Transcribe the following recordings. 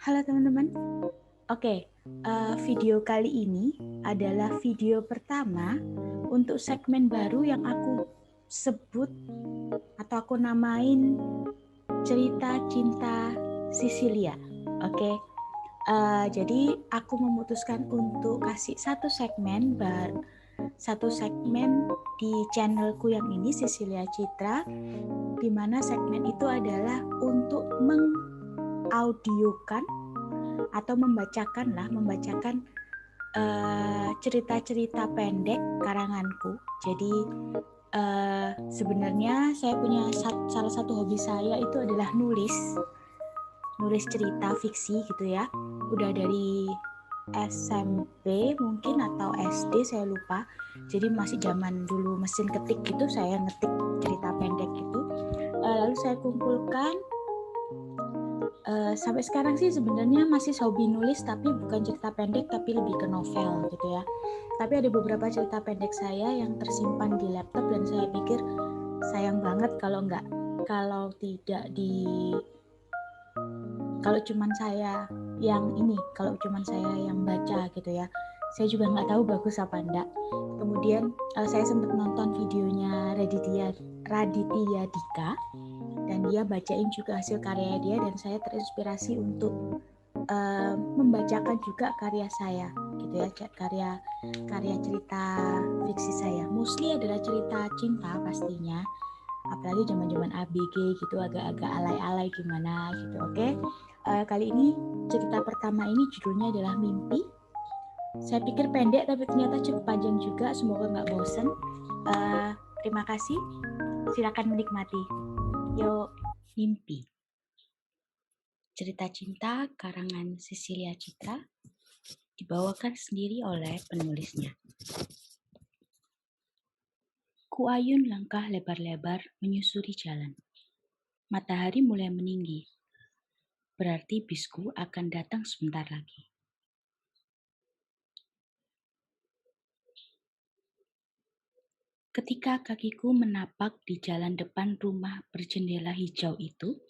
Halo teman-teman. Oke, video kali ini adalah video pertama untuk segmen baru yang aku sebut atau aku namain cerita cinta Sisilia. Oke, jadi aku memutuskan untuk kasih satu segmen di channelku yang ini Sisilia Citra, di mana segmen itu adalah untuk mengaudiokan atau membacakan cerita-cerita pendek karanganku. Jadi sebenarnya saya punya salah satu hobi saya itu adalah nulis cerita fiksi gitu ya. Udah dari SMP mungkin atau SD saya lupa. Jadi masih zaman dulu mesin ketik gitu, saya ngetik cerita pendek gitu. Lalu saya kumpulkan. Sampai sekarang sih sebenarnya masih hobi nulis, tapi bukan cerita pendek tapi lebih ke novel gitu ya. Tapi ada beberapa cerita pendek saya yang tersimpan di laptop dan saya pikir sayang banget kalau cuman saya yang baca gitu ya. Saya juga nggak tahu bagus apa enggak. Kemudian saya sempat nonton videonya Raditya Dika, dan dia bacain juga hasil karya dia, dan saya terinspirasi untuk membacakan juga karya saya gitu ya, karya cerita fiksi saya. Mostly adalah cerita cinta pastinya, apalagi zaman-zaman ABG gitu, agak-agak alay-alay gimana gitu. Oke. Kali ini cerita pertama ini judulnya adalah Mimpi. Saya pikir pendek tapi ternyata cukup panjang juga, semoga nggak bosen. Terima kasih, silakan menikmati. Yuk, Mimpi. Cerita cinta karangan Sisilia Citra, dibawakan sendiri oleh penulisnya. Kuayun langkah lebar-lebar menyusuri jalan. Matahari mulai meninggi. Berarti bisku akan datang sebentar lagi. Ketika kakiku menapak di jalan depan rumah berjendela hijau itu,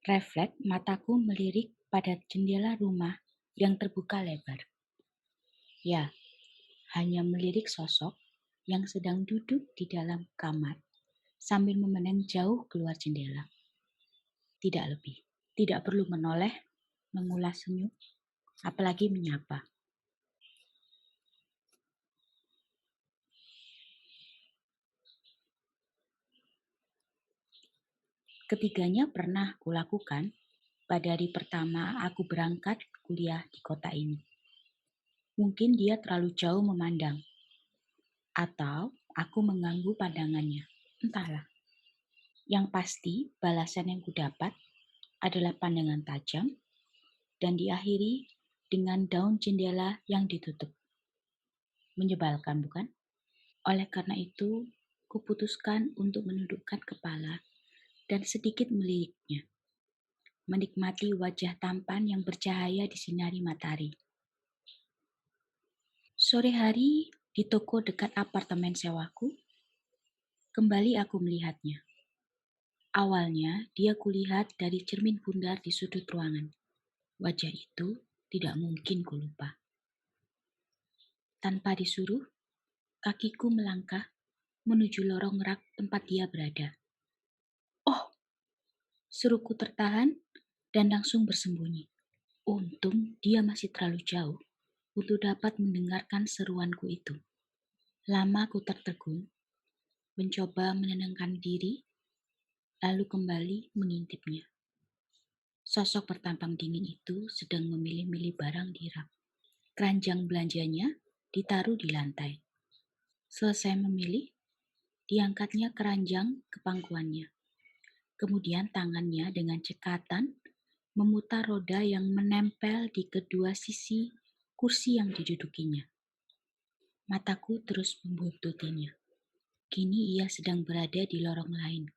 refleks mataku melirik pada jendela rumah yang terbuka lebar. Ya, hanya melirik sosok yang sedang duduk di dalam kamar sambil memandang jauh keluar jendela. Tidak lebih. Tidak perlu menoleh, mengulas senyum, apalagi menyapa. Ketiganya pernah kulakukan pada hari pertama aku berangkat kuliah di kota ini. Mungkin dia terlalu jauh memandang, atau aku mengganggu pandangannya. Entahlah. Yang pasti, balasan yang kudapat adalah pandangan tajam dan diakhiri dengan daun jendela yang ditutup. Menyebalkan, bukan? Oleh karena itu, kuputuskan untuk menundukkan kepala dan sedikit meliriknya, menikmati wajah tampan yang bercahaya disinari matahari. Sore hari, di toko dekat apartemen sewaku, kembali aku melihatnya. Awalnya, dia kulihat dari cermin bundar di sudut ruangan. Wajah itu tidak mungkin kulupa. Tanpa disuruh, kakiku melangkah menuju lorong rak tempat dia berada. Oh, seruku tertahan dan langsung bersembunyi. Untung dia masih terlalu jauh untuk dapat mendengarkan seruanku itu. Lama aku tertegun, mencoba menenangkan diri, lalu kembali mengintipnya. Sosok bertampang dingin itu sedang memilih-milih barang di rak. Keranjang belanjanya ditaruh di lantai. Selesai memilih, diangkatnya keranjang ke pangkuannya. Kemudian tangannya dengan cekatan memutar roda yang menempel di kedua sisi kursi yang didudukinya. Mataku terus membuntutinya. Kini ia sedang berada di lorong lain.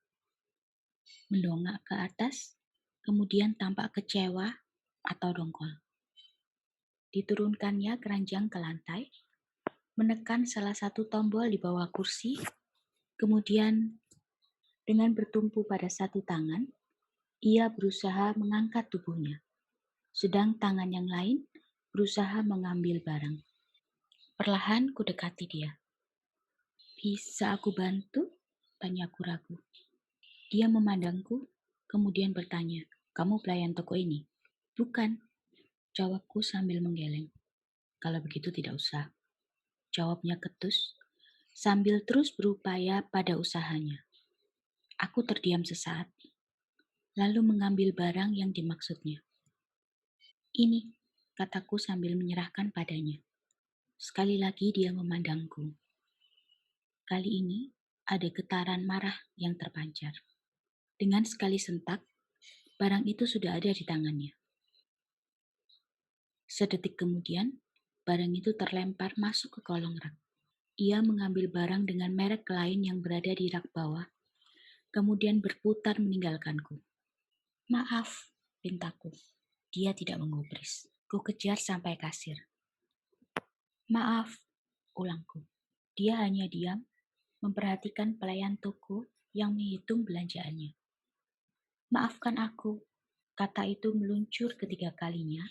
Mendongak ke atas, kemudian tampak kecewa atau dongkol. Diturunkannya keranjang ke lantai, menekan salah satu tombol di bawah kursi, kemudian dengan bertumpu pada satu tangan, ia berusaha mengangkat tubuhnya. sedang tangan yang lain berusaha mengambil barang. Perlahan ku dekati dia. Bisa aku bantu? Tanyaku ragu. Dia memandangku, kemudian bertanya, kamu pelayan toko ini? Bukan, jawabku sambil menggeleng. Kalau begitu tidak usah, jawabnya ketus, sambil terus berupaya pada usahanya. Aku terdiam sesaat, lalu mengambil barang yang dimaksudnya. Ini, kataku sambil menyerahkan padanya. Sekali lagi dia memandangku. Kali ini ada getaran marah yang terpancar. Dengan sekali sentak, barang itu sudah ada di tangannya. Sedetik kemudian, barang itu terlempar masuk ke kolong rak. Ia mengambil barang dengan merek lain yang berada di rak bawah, kemudian berputar meninggalkanku. Maaf, pintaku. Dia tidak mengubris. Ku kejar sampai kasir. Maaf, ulangku. Dia hanya diam, memperhatikan pelayan toko yang menghitung belanjaannya. Maafkan aku, kata itu meluncur ketiga kalinya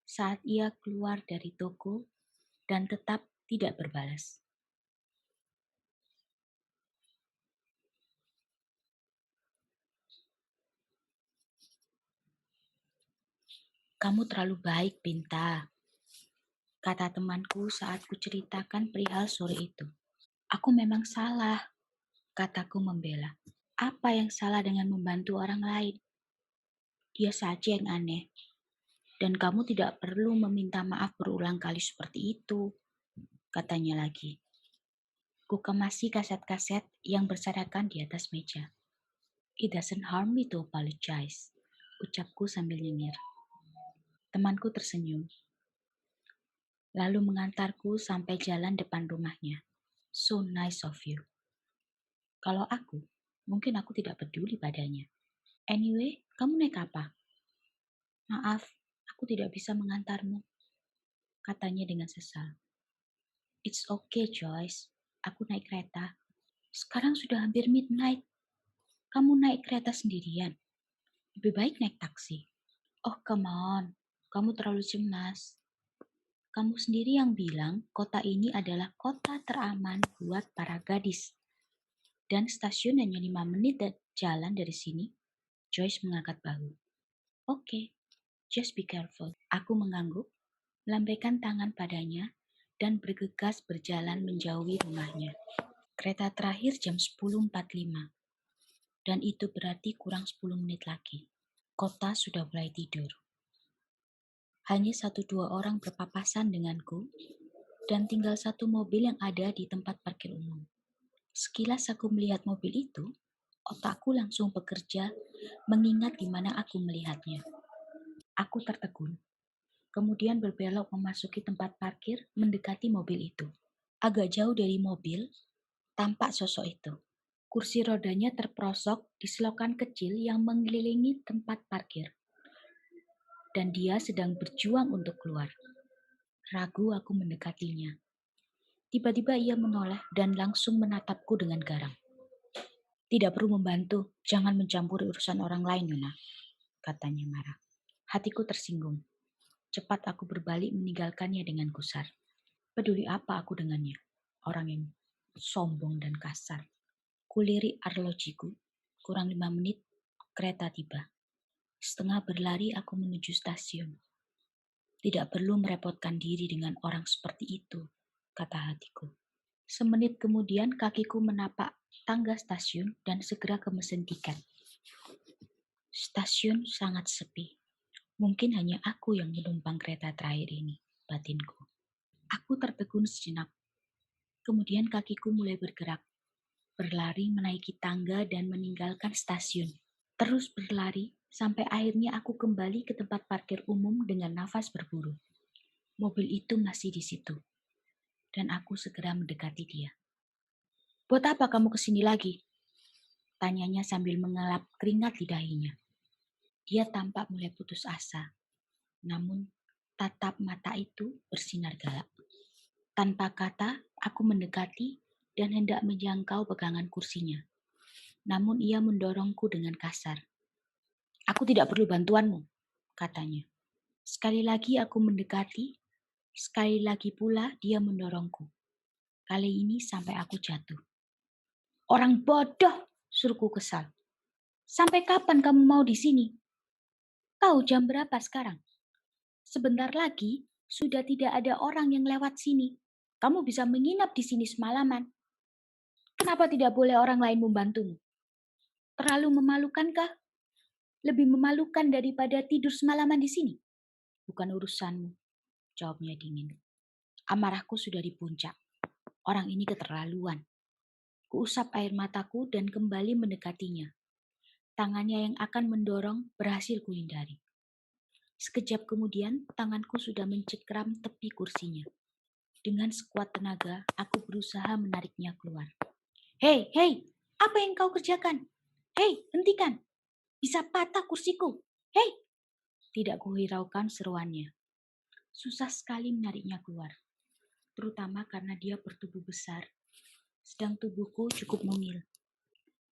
saat ia keluar dari toko dan tetap tidak berbalas. Kamu terlalu baik, Binta, kata temanku saat kuceritakan perihal sore itu. Aku memang salah, kataku membela. Apa yang salah dengan membantu orang lain? Dia saja yang aneh. Dan kamu tidak perlu meminta maaf berulang kali seperti itu, katanya lagi. Ku kemasi kaset-kaset yang berserakan di atas meja. It doesn't harm me to apologize, ucapku sambil nyengir. Temanku tersenyum, lalu mengantarku sampai jalan depan rumahnya. So nice of you. Kalau aku, mungkin aku tidak peduli padanya. Anyway, kamu naik apa? Maaf, aku tidak bisa mengantarmu, katanya dengan sesal. It's okay, Joyce. Aku naik kereta. Sekarang sudah hampir midnight. Kamu naik kereta sendirian. Lebih baik naik taksi. Oh, come on. Kamu terlalu cemas. Kamu sendiri yang bilang kota ini adalah kota teraman buat para gadis. Dan stasiun hanya 5 menit jalan dari sini. Joyce mengangkat bahu. Oke, just be careful. Aku mengangguk, melambaikan tangan padanya, dan bergegas berjalan menjauhi rumahnya. Kereta terakhir jam 10.45. Dan itu berarti kurang 10 menit lagi. Kota sudah mulai tidur. Hanya 1-2 orang berpapasan denganku, dan tinggal satu mobil yang ada di tempat parkir umum. Sekilas aku melihat mobil itu, otakku langsung bekerja mengingat di mana aku melihatnya. Aku tertegun, kemudian berbelok memasuki tempat parkir mendekati mobil itu. Agak jauh dari mobil, tampak sosok itu. Kursi rodanya terperosok di selokan kecil yang mengelilingi tempat parkir. Dan dia sedang berjuang untuk keluar. Ragu aku mendekatinya. Tiba-tiba ia menoleh dan langsung menatapku dengan garang. Tidak perlu membantu, jangan mencampuri urusan orang lain, Nona, katanya marah. Hatiku tersinggung. Cepat aku berbalik meninggalkannya dengan gusar. Peduli apa aku dengannya? Orang yang sombong dan kasar. Kulirik arlojiku. Kurang 5 menit, kereta tiba. Setengah berlari aku menuju stasiun. Tidak perlu merepotkan diri dengan orang seperti itu, kata hatiku. Semenit kemudian kakiku menapak tangga stasiun dan segera ke mesin tiket. Stasiun sangat sepi. Mungkin hanya aku yang menumpang kereta terakhir ini, batinku. Aku tertegun sejenak. Kemudian kakiku mulai bergerak. Berlari menaiki tangga dan meninggalkan stasiun. Terus berlari sampai akhirnya aku kembali ke tempat parkir umum dengan nafas berburu. Mobil itu masih di situ. Dan aku segera mendekati dia. Buat apa kamu kesini lagi? Tanyanya sambil mengelap keringat di dahinya. Dia tampak mulai putus asa. Namun tatap mata itu bersinar galak. Tanpa kata, aku mendekati dan hendak menjangkau pegangan kursinya. Namun ia mendorongku dengan kasar. Aku tidak perlu bantuanmu, katanya. Sekali lagi aku mendekati, sekali lagi pula dia mendorongku. Kali ini sampai aku jatuh. Orang bodoh, suruhku kesal. Sampai kapan kamu mau di sini? Tahu jam berapa sekarang? Sebentar lagi sudah tidak ada orang yang lewat sini. Kamu bisa menginap di sini semalaman. Kenapa tidak boleh orang lain membantumu? Terlalu memalukankah? Lebih memalukan daripada tidur semalaman di sini? Bukan urusanmu, jawabnya dingin. Amarahku sudah di puncak. Orang ini keterlaluan. Kuusap air mataku dan kembali mendekatinya. Tangannya yang akan mendorong berhasil kuhindari. Sekejap kemudian, tanganku sudah mencekram tepi kursinya. Dengan sekuat tenaga, aku berusaha menariknya keluar. Hei, hei, apa yang kau kerjakan? Hei, hentikan. Bisa patah kursiku. Hei, tidak kuhiraukan seruannya. Susah sekali menariknya keluar, terutama karena dia bertubuh besar, sedang tubuhku cukup mungil.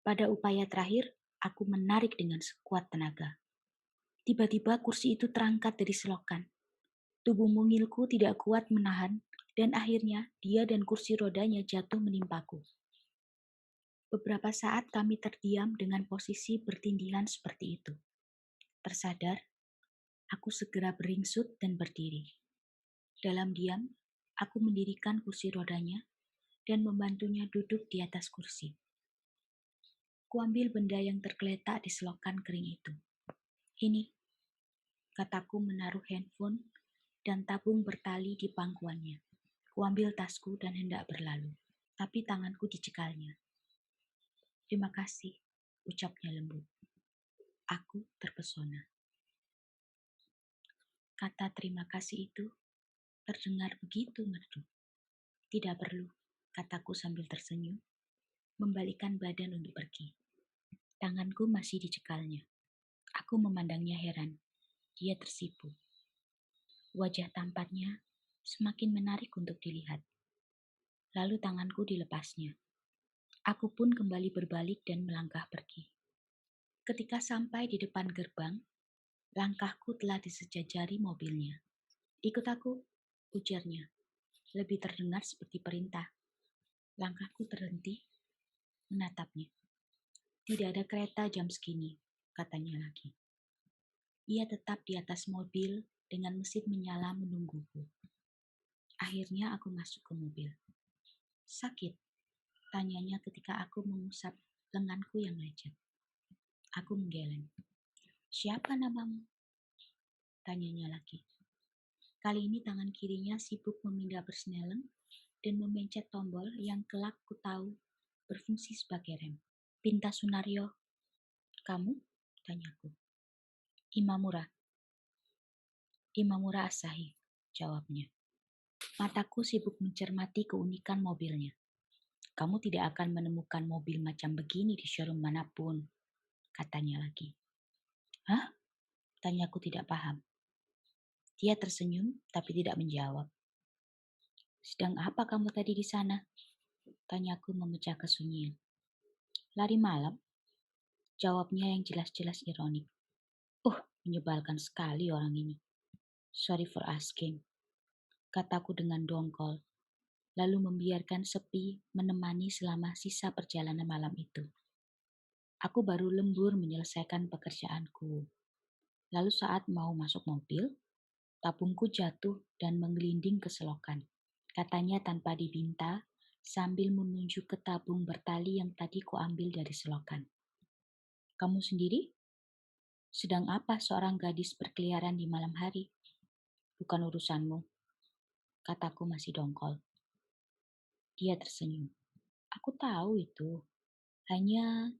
Pada upaya terakhir, aku menarik dengan sekuat tenaga. Tiba-tiba kursi itu terangkat dari selokan. Tubuh mungilku tidak kuat menahan, dan akhirnya dia dan kursi rodanya jatuh menimpaku. Beberapa saat kami terdiam dengan posisi bertindihan seperti itu. Tersadar, aku segera beringsut dan berdiri. Dalam diam, aku mendirikan kursi rodanya dan membantunya duduk di atas kursi. Kuambil benda yang tergeletak di selokan kering itu. Ini, kataku menaruh handphone dan tabung bertali di pangkuannya. Kuambil tasku dan hendak berlalu, tapi tanganku dicekalnya. Terima kasih, ucapnya lembut. Aku terpesona. Kata terima kasih itu terdengar begitu merdu. Tidak perlu, kataku sambil tersenyum, membalikkan badan untuk pergi. Tanganku masih dicekalnya. Aku memandangnya heran. Dia tersipu. Wajah tampatnya semakin menarik untuk dilihat. Lalu tanganku dilepasnya. Aku pun kembali berbalik dan melangkah pergi. Ketika sampai di depan gerbang, langkahku telah disejajari mobilnya. Ikut aku, ujarnya. Lebih terdengar seperti perintah. Langkahku terhenti, menatapnya. Tidak ada kereta jam segini, katanya lagi. Ia tetap di atas mobil dengan mesin menyala menungguku. Akhirnya aku masuk ke mobil. Sakit, tanyanya ketika aku mengusap lenganku yang lecet. Aku menggeleng. Siapa namamu? Tanyanya lagi. Kali ini tangan kirinya sibuk memindah persneleng dan memencet tombol yang kelak ku tahu berfungsi sebagai rem. Pinta Sunaryo, kamu? Tanyaku. Imamura. Imamura Asahi, jawabnya. Mataku sibuk mencermati keunikan mobilnya. Kamu tidak akan menemukan mobil macam begini di showroom manapun, katanya lagi. Hah? Tanyaku tidak paham. Dia tersenyum tapi tidak menjawab. Sedang apa kamu tadi di sana? Tanyaku memecah kesunyian. Lari malam? Jawabnya yang jelas-jelas ironik. Menyebalkan sekali orang ini. Sorry for asking, kataku dengan dongkol, lalu membiarkan sepi menemani selama sisa perjalanan malam itu. Aku baru lembur menyelesaikan pekerjaanku. Lalu saat mau masuk mobil, tabungku jatuh dan menggelinding ke selokan. Katanya tanpa dibinta, sambil menunjuk ke tabung bertali yang tadi kuambil dari selokan. Kamu sendiri? Sedang apa seorang gadis berkeliaran di malam hari? Bukan urusanmu, kataku masih dongkol. Dia tersenyum. Aku tahu itu. Hanya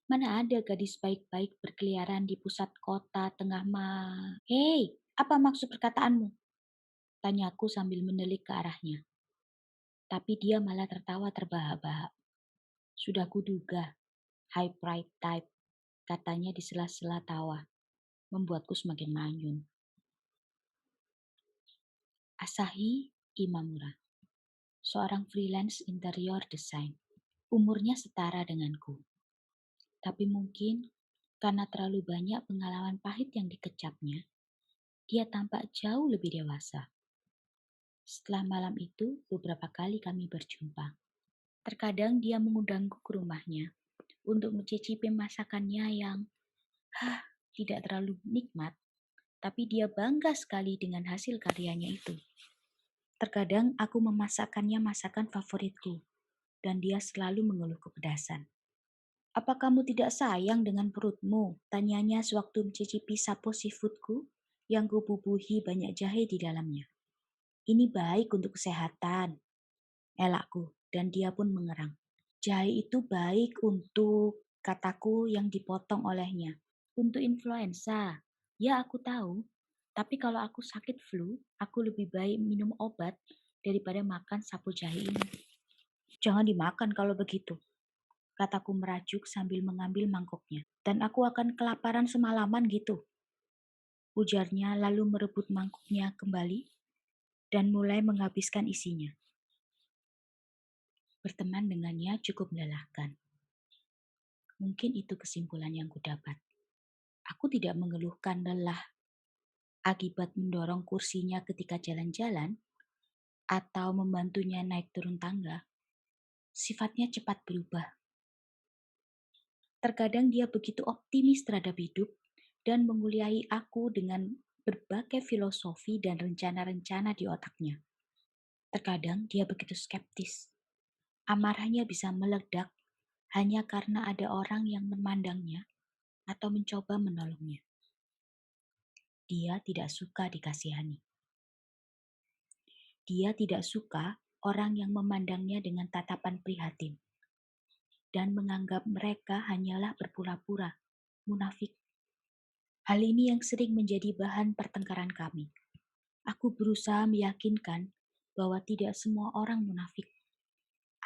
mana ada gadis baik-baik berkeliaran di pusat kota tengah Hei, apa maksud perkataanmu? Tanyaku sambil menelik ke arahnya. Tapi dia malah tertawa terbahak-bahak. Sudah kuduga, high pride type, katanya di sela-sela tawa. Membuatku semakin manyun. Asahi Imamura, seorang freelance interior design. Umurnya setara denganku. Tapi mungkin karena terlalu banyak pengalaman pahit yang dikecapnya, Ia tampak jauh lebih dewasa. Setelah malam itu, beberapa kali kami berjumpa. Terkadang dia mengundangku ke rumahnya untuk mencicipi masakannya yang tidak terlalu nikmat, tapi dia bangga sekali dengan hasil karyanya itu. Terkadang aku memasakkannya masakan favoritku, dan dia selalu mengeluh kepedasan. Apa kamu tidak sayang dengan perutmu? Tanyanya sewaktu mencicipi sapo seafoodku yang kububuhi banyak jahe di dalamnya. Ini baik untuk kesehatan, elakku, dan dia pun mengerang. Jahe itu baik untuk, kataku yang dipotong olehnya. Untuk influenza, ya aku tahu. Tapi kalau aku sakit flu, aku lebih baik minum obat daripada makan sapu jahe ini. Jangan dimakan kalau begitu, kataku merajuk sambil mengambil mangkoknya. Dan aku akan kelaparan semalaman gitu, ujarnya lalu merebut mangkuknya kembali dan mulai menghabiskan isinya. Berteman dengannya cukup melelahkan. Mungkin itu kesimpulan yang kudapat. Aku tidak mengeluhkan lelah akibat mendorong kursinya ketika jalan-jalan atau membantunya naik turun tangga. Sifatnya cepat berubah. Terkadang dia begitu optimis terhadap hidup dan menguliahi aku dengan berbagai filosofi dan rencana-rencana di otaknya. Terkadang dia begitu skeptis. Amarahnya bisa meledak hanya karena ada orang yang memandangnya atau mencoba menolongnya. Dia tidak suka dikasihani. Dia tidak suka orang yang memandangnya dengan tatapan prihatin dan menganggap mereka hanyalah berpura-pura, munafik. Hal ini yang sering menjadi bahan pertengkaran kami. Aku berusaha meyakinkan bahwa tidak semua orang munafik.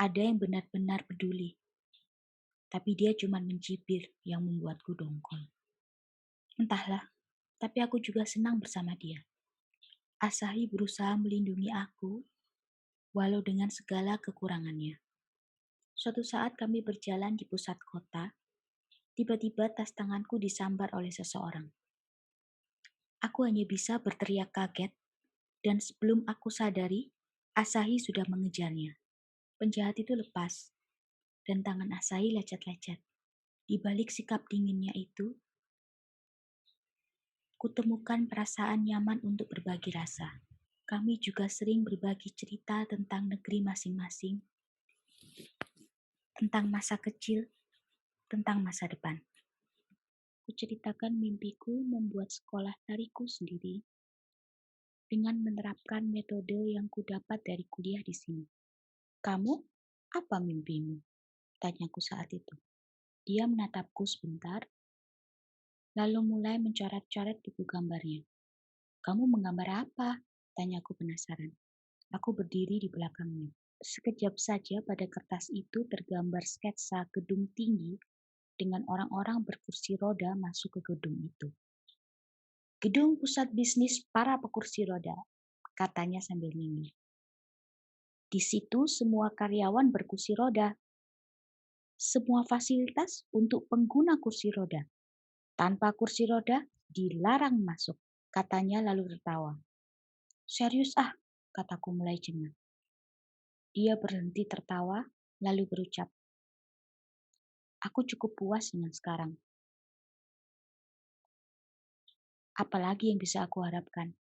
Ada yang benar-benar peduli. Tapi dia cuma mencibir yang membuatku dongkol. Entahlah, tapi aku juga senang bersama dia. Asahi berusaha melindungi aku, walau dengan segala kekurangannya. Suatu saat kami berjalan di pusat kota, tiba-tiba tas tanganku disambar oleh seseorang. Aku hanya bisa berteriak kaget, dan sebelum aku sadari, Asahi sudah mengejarnya. Penjahat itu lepas, dan tangan Asahi lecet-lecet. Di balik sikap dinginnya itu, kutemukan perasaan nyaman untuk berbagi rasa. Kami juga sering berbagi cerita tentang negeri masing-masing, tentang masa kecil, tentang masa depan. Kuceritakan mimpiku membuat sekolah tariku sendiri dengan menerapkan metode yang kudapat dari kuliah di sini. Kamu, apa mimpimu? Tanyaku saat itu. Dia menatapku sebentar, lalu mulai mencoret-coret buku gambarnya. Kamu menggambar apa? Tanyaku penasaran. Aku berdiri di belakangnya. Sekejap saja pada kertas itu tergambar sketsa gedung tinggi dengan orang-orang berkursi roda masuk ke gedung itu. Gedung pusat bisnis para pekursi roda, katanya sambil nyanyi. Di situ semua karyawan berkursi roda. Semua fasilitas untuk pengguna kursi roda. Tanpa kursi roda, dilarang masuk, katanya lalu tertawa. Serius ah, kataku mulai jengah. Dia berhenti tertawa, lalu berucap, aku cukup puas dengan sekarang. Apalagi yang bisa aku harapkan?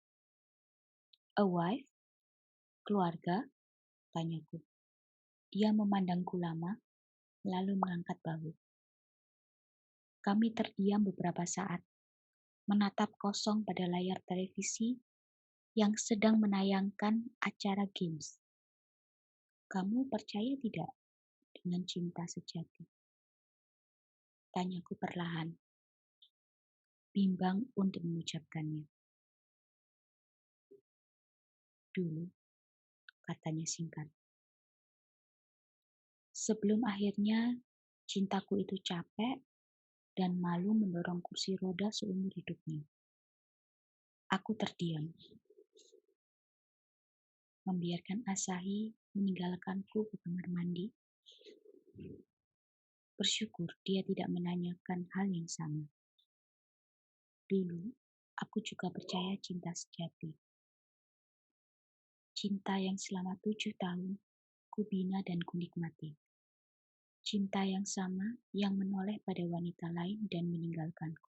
A wife? Keluarga? Tanyaku. Dia memandangku lama, lalu mengangkat bahu. Kami terdiam beberapa saat, menatap kosong pada layar televisi yang sedang menayangkan acara games. Kamu percaya tidak dengan cinta sejati? Tanyaku perlahan, bimbang untuk mengucapkannya. Dulu, katanya singkat. Sebelum akhirnya cintaku itu capek dan malu mendorong kursi roda seumur hidupnya. Aku terdiam, membiarkan Asahi meninggalkanku ke kamar mandi. Bersyukur dia tidak menanyakan hal yang sama. Dulu, Aku juga percaya cinta sejati. Cinta yang selama 7 tahun ku bina dan ku nikmati. Cinta yang sama yang menoleh pada wanita lain dan meninggalkanku.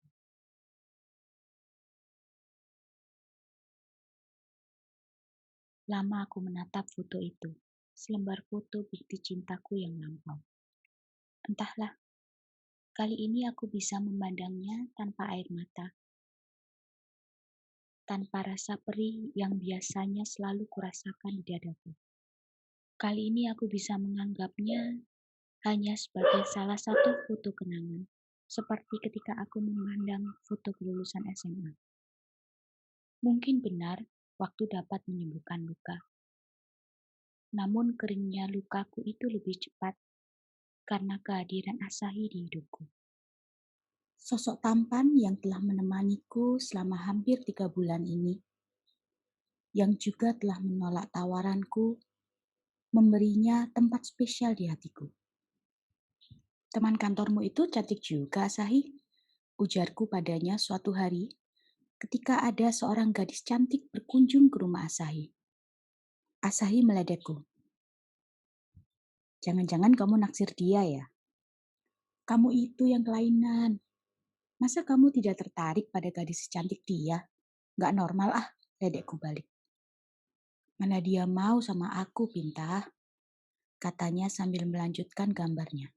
Lama aku menatap foto itu, selembar foto bukti cintaku yang lampau. Entahlah, kali ini aku bisa memandangnya tanpa air mata, tanpa rasa perih yang biasanya selalu kurasakan di dadaku. Kali ini aku bisa menganggapnya hanya sebagai salah satu foto kenangan, seperti ketika aku memandang foto kelulusan SMA. Mungkin benar, waktu dapat menyembuhkan luka. Namun keringnya lukaku itu lebih cepat karena kehadiran Asahi di hidupku. Sosok tampan yang telah menemaniku selama hampir 3 bulan ini, yang juga telah menolak tawaranku, memberinya tempat spesial di hatiku. Teman kantormu itu cantik juga, Asahi, ujarku padanya suatu hari ketika ada seorang gadis cantik berkunjung ke rumah Asahi. Asahi meledekku. Jangan-jangan kamu naksir dia ya? Kamu itu yang kelainan. Masa kamu tidak tertarik pada gadis secantik dia? Gak normal ah, ledekku balik. Mana dia mau sama aku, Pinta? Katanya sambil melanjutkan gambarnya.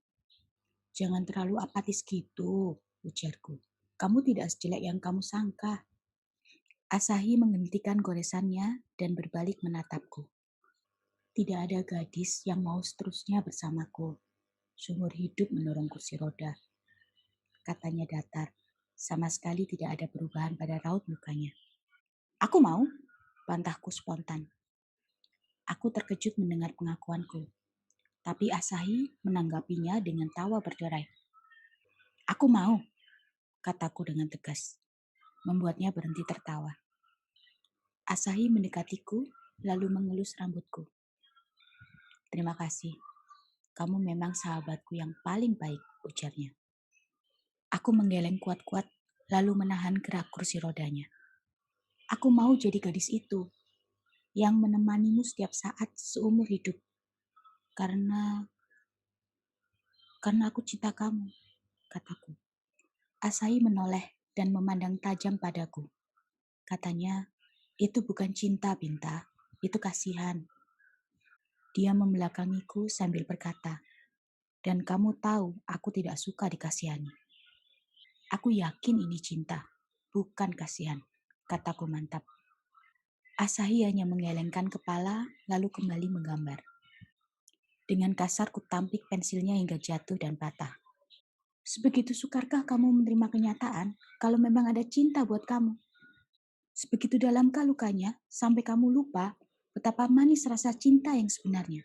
Jangan terlalu apatis gitu, ujarku. Kamu tidak sejelek yang kamu sangka. Asahi menghentikan goresannya dan berbalik menatapku. Tidak ada gadis yang mau seterusnya bersamaku. Seumur hidup mendorong kursi roda. Katanya datar. Sama sekali tidak ada perubahan pada raut mukanya. Aku mau, bantahku spontan. Aku terkejut mendengar pengakuanku. Tapi Asahi menanggapinya dengan tawa berderai. Aku mau, kataku dengan tegas. Membuatnya berhenti tertawa. Asahi mendekatiku, lalu mengelus rambutku. Terima kasih. Kamu memang sahabatku yang paling baik, ujarnya. Aku menggeleng kuat-kuat, lalu menahan gerak kursi rodanya. Aku mau jadi gadis itu, yang menemanimu setiap saat seumur hidup. Karena aku cinta kamu, kataku. Asahi menoleh dan memandang tajam padaku. Katanya, itu bukan cinta, Binta. Itu kasihan. Dia membelakangiku sambil berkata, dan kamu tahu aku tidak suka dikasihani. Aku yakin ini cinta, bukan kasihan, kataku mantap. Asahi hanya menggelengkan kepala lalu kembali menggambar. Dengan kasar kutampik pensilnya hingga jatuh dan patah. Sebegitu sukarkah kamu menerima kenyataan kalau memang ada cinta buat kamu? Sebegitu dalamkah lukanya sampai kamu lupa betapa manis rasa cinta yang sebenarnya?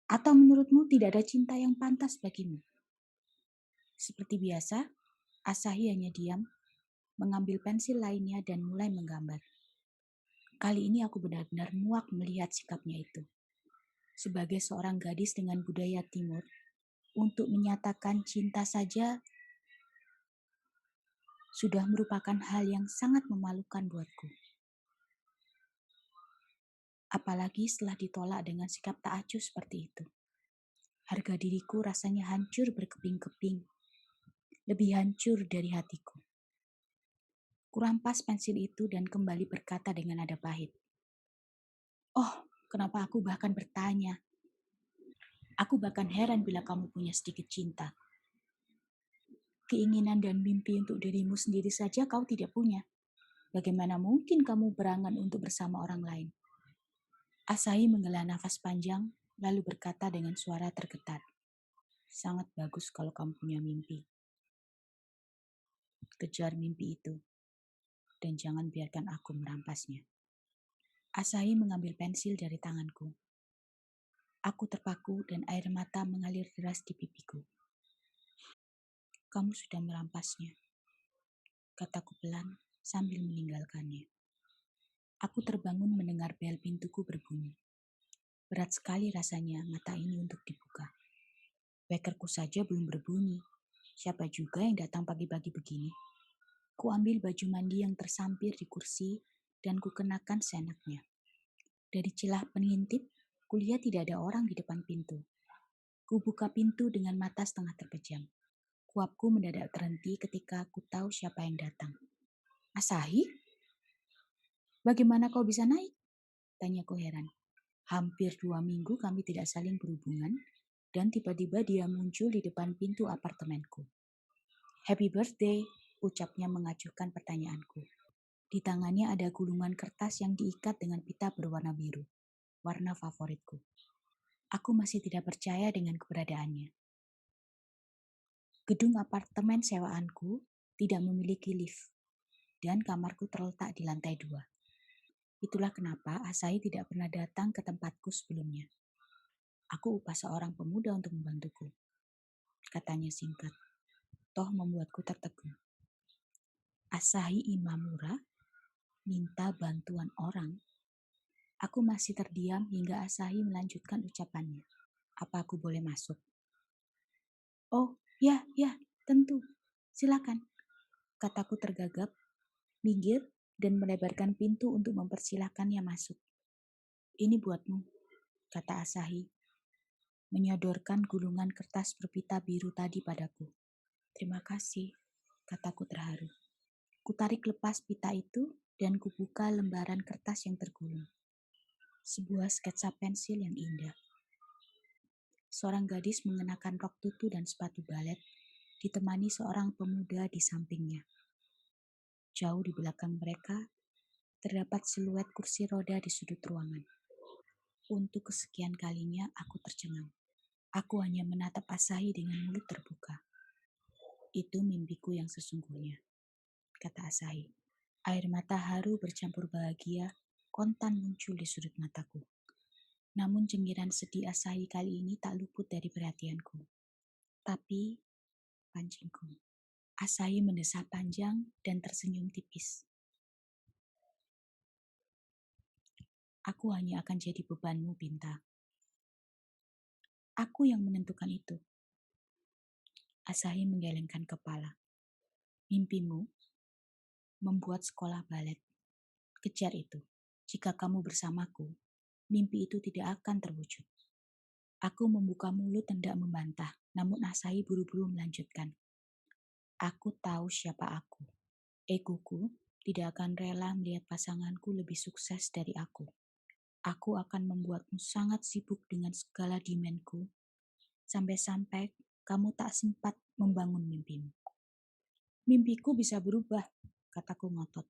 Atau menurutmu tidak ada cinta yang pantas bagimu? Seperti biasa, Asahi hanya diam, mengambil pensil lainnya dan mulai menggambar. Kali ini aku benar-benar muak melihat sikapnya itu. Sebagai seorang gadis dengan budaya timur, untuk menyatakan cinta saja sudah merupakan hal yang sangat memalukan buatku. Apalagi setelah ditolak dengan sikap tak acuh seperti itu. Harga diriku rasanya hancur berkeping-keping. Lebih hancur dari hatiku. Kurampas pensil itu dan kembali berkata dengan nada pahit. Oh, kenapa aku bahkan bertanya? Aku bahkan heran bila kamu punya sedikit cinta. Keinginan dan mimpi untuk dirimu sendiri saja kau tidak punya. Bagaimana mungkin kamu berangan untuk bersama orang lain? Asahi menghela nafas panjang, lalu berkata dengan suara tergetar. Sangat bagus kalau kamu punya mimpi. Kejar mimpi itu, dan jangan biarkan aku merampasnya. Asahi mengambil pensil dari tanganku. Aku terpaku dan air mata mengalir deras di pipiku. Kamu sudah merampasnya, kataku pelan sambil meninggalkannya. Aku terbangun mendengar bel pintuku berbunyi. Berat sekali rasanya mata ini untuk dibuka. Wekerku saja belum berbunyi. Siapa juga yang datang pagi-pagi begini? Kuambil baju mandi yang tersampir di kursi dan kukenakan seenaknya. Dari celah pengintip, kulihat tidak ada orang di depan pintu. Kubuka pintu dengan mata setengah terpejam. Kuapku mendadak terhenti ketika aku tahu siapa yang datang. Asahi? Bagaimana kau bisa naik? Tanyaku heran. Hampir 2 minggu kami tidak saling berhubungan dan tiba-tiba dia muncul di depan pintu apartemenku. Happy birthday, ucapnya mengajukan pertanyaanku. Di tangannya ada gulungan kertas yang diikat dengan pita berwarna biru, warna favoritku. Aku masih tidak percaya dengan keberadaannya. Gedung apartemen sewaanku tidak memiliki lift dan kamarku terletak di lantai 2. Itulah kenapa Asahi tidak pernah datang ke tempatku sebelumnya. Aku upah seorang pemuda untuk membantuku, katanya singkat. Toh membuatku tertegun. Asahi Imamura minta bantuan orang. Aku masih terdiam hingga Asahi melanjutkan ucapannya. Apa aku boleh masuk? Oh, ya, tentu. Silakan. Kataku tergagap, minggir, dan melebarkan pintu untuk mempersilahkannya masuk. Ini buatmu, kata Asahi, menyodorkan gulungan kertas berpita biru tadi padaku. Terima kasih, kataku terharu. Kutarik lepas pita itu dan kubuka lembaran kertas yang tergulung. Sebuah sketsa pensil yang indah. Seorang gadis mengenakan rok tutu dan sepatu balet, ditemani seorang pemuda di sampingnya. Jauh di belakang mereka, terdapat siluet kursi roda di sudut ruangan. Untuk kesekian kalinya aku tercengang. Aku hanya menatap Asahi dengan mulut terbuka. Itu mimpiku yang sesungguhnya, kata Asahi. Air mata haru bercampur bahagia kontan muncul di sudut mataku. Namun cenggiran sedih Asahi kali ini tak luput dari perhatianku. Tapi, pancingku. Asahi mendesah panjang dan tersenyum tipis. Aku hanya akan jadi bebanmu, Binta. Aku yang menentukan itu. Asahi menggelengkan kepala. Mimpimu membuat sekolah balet. Kejar itu. Jika kamu bersamaku, mimpi itu tidak akan terwujud. Aku membuka mulut hendak membantah, namun Asahi buru-buru melanjutkan. Aku tahu siapa aku. Egoku tidak akan rela melihat pasanganku lebih sukses dari aku. Aku akan membuatmu sangat sibuk dengan segala demandku, sampai-sampai kamu tak sempat membangun mimpimu. Mimpiku bisa berubah, kataku ngotot.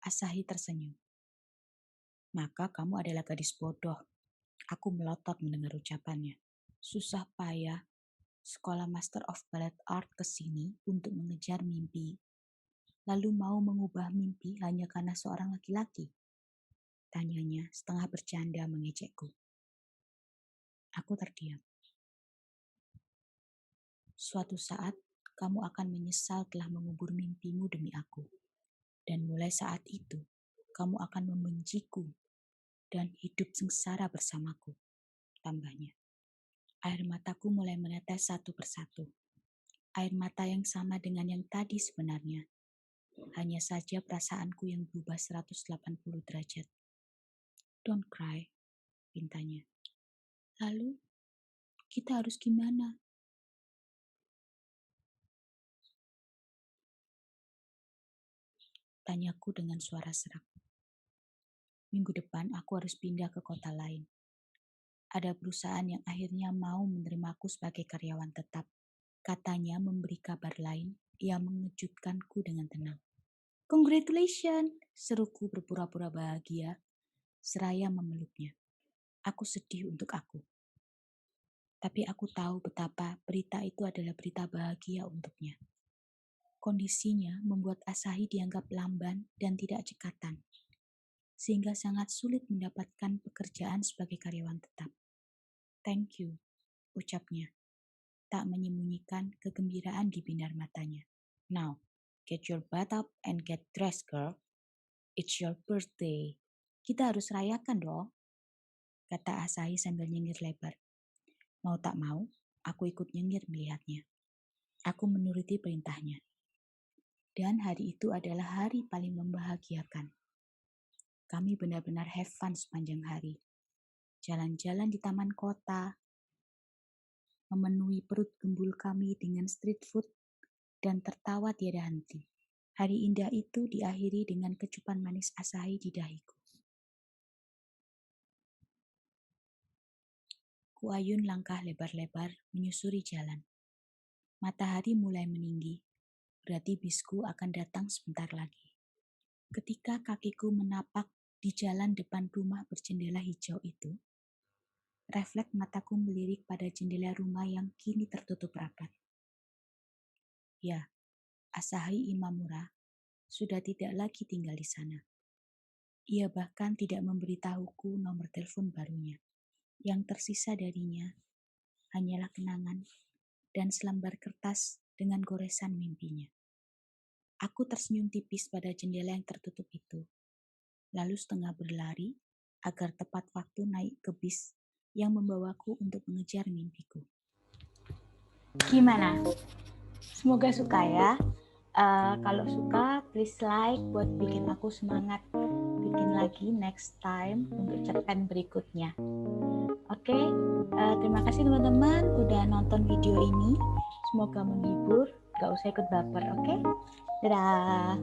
Asahi tersenyum. Maka kamu adalah gadis bodoh. Aku melotot mendengar ucapannya. Susah payah sekolah Master of Ballet Art ke sini untuk mengejar mimpi. Lalu mau mengubah mimpi hanya karena seorang laki-laki? Tanyanya setengah bercanda mengejekku. Aku terdiam. Suatu saat kamu akan menyesal telah mengubur mimpimu demi aku. Dan mulai saat itu, kamu akan membenciku dan hidup sengsara bersamaku, tambahnya. Air mataku mulai menetes satu persatu. Air mata yang sama dengan yang tadi sebenarnya. Hanya saja perasaanku yang berubah 180 derajat. Don't cry, pintanya. Lalu, kita harus gimana? Tanyaku dengan suara serak. Minggu depan aku harus pindah ke kota lain. Ada perusahaan yang akhirnya mau menerimaku sebagai karyawan tetap. Katanya memberi kabar lain yang mengejutkanku dengan tenang. Congratulations, seruku berpura-pura bahagia, seraya memeluknya. Aku sedih untuk aku. Tapi aku tahu betapa berita itu adalah berita bahagia untuknya. Kondisinya membuat Asahi dianggap lamban dan tidak cekatan, sehingga sangat sulit mendapatkan pekerjaan sebagai karyawan tetap. Thank you, ucapnya, tak menyembunyikan kegembiraan di binar matanya. Now, get your butt up and get dressed, girl. It's your birthday. Kita harus rayakan dong, kata Asahi sambil nyengir lebar. Mau tak mau, aku ikut nyengir melihatnya. Aku menuruti perintahnya. Dan hari itu adalah hari paling membahagiakan. Kami benar-benar have fun sepanjang hari. Jalan-jalan di taman kota, memenuhi perut gembul kami dengan street food, dan tertawa tiada henti. Hari indah itu diakhiri dengan kecupan manis Asahi di dahiku. Kuayun langkah lebar-lebar menyusuri jalan. Matahari mulai meninggi, berarti bisku akan datang sebentar lagi. Ketika kakiku menapak di jalan depan rumah berjendela hijau itu, refleks mataku melirik pada jendela rumah yang kini tertutup rapat. Ya, Asahi Imamura sudah tidak lagi tinggal di sana. Ia bahkan tidak memberitahuku nomor telepon barunya. Yang tersisa darinya hanyalah kenangan dan selembar kertas dengan goresan mimpinya. Aku tersenyum tipis pada jendela yang tertutup itu, lalu setengah berlari agar tepat waktu naik ke bis yang membawaku untuk mengejar mimpiku. Gimana? Semoga suka ya. Kalau suka, please like buat bikin aku semangat bikin lagi next time untuk cerpen berikutnya. Oke, terima kasih teman-teman udah nonton video ini. Semoga menghibur, gak usah ikut baper, oke? Dadah!